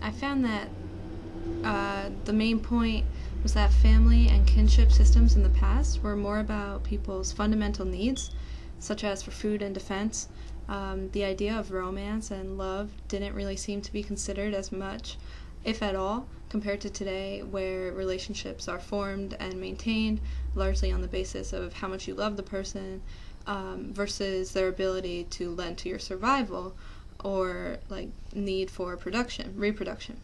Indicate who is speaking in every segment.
Speaker 1: I found that the main point was that family and kinship systems in the past were more about people's fundamental needs, such as for food and defense. The idea of romance and love didn't really seem to be considered as much, if at all, compared to today, where relationships are formed and maintained largely on the basis of how much you love the person versus their ability to lend to your survival or like need for reproduction.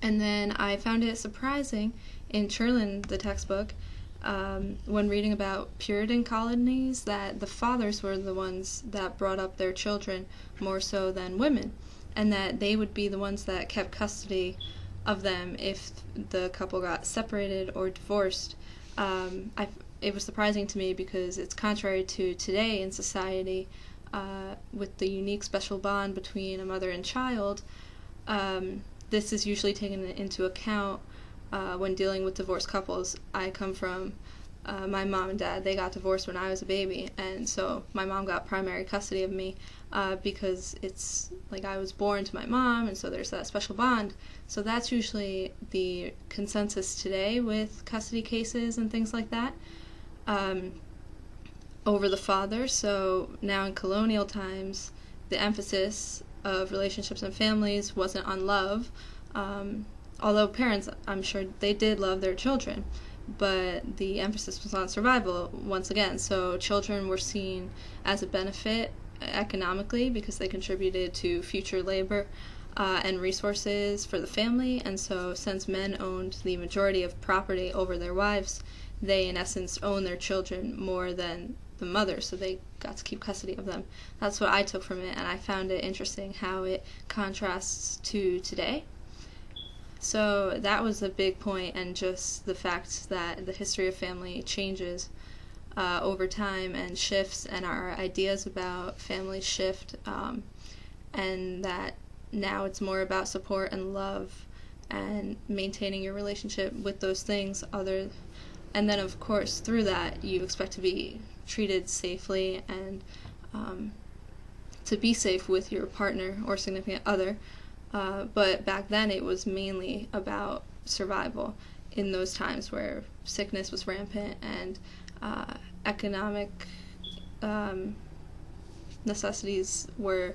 Speaker 1: And then I found it surprising in Cherlin, the textbook, when reading about Puritan colonies, that the fathers were the ones that brought up their children more so than women, and that they would be the ones that kept custody of them if the couple got separated or divorced. It was surprising to me because it's contrary to today in society, with the unique special bond between a mother and child. This is usually taken into account when dealing with divorced couples. I come from my mom and dad. They got divorced when I was a baby, and so my mom got primary custody of me because it's like I was born to my mom, and so there's that special bond. So that's usually the consensus today with custody cases and things like that, over the father. So now in colonial times, the emphasis of relationships and families wasn't on love, although parents, I'm sure they did love their children, but the emphasis was on survival once again. So children were seen as a benefit economically because they contributed to future labor and resources for the family, and so since men owned the majority of property over their wives, they in essence owned their children more than the mother, so they got to keep custody of them. That's what I took from it, and I found it interesting how it contrasts to today. So that was a big point, and just the fact that the history of family changes over time and shifts, and our ideas about family shift, and that now it's more about support and love and maintaining your relationship with those things and then of course through that you expect to be treated safely and to be safe with your partner or significant other. But back then it was mainly about survival in those times where sickness was rampant and economic necessities were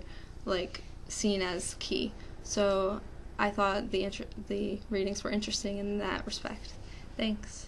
Speaker 1: seen as key. So I thought the readings were interesting in that respect. Thanks.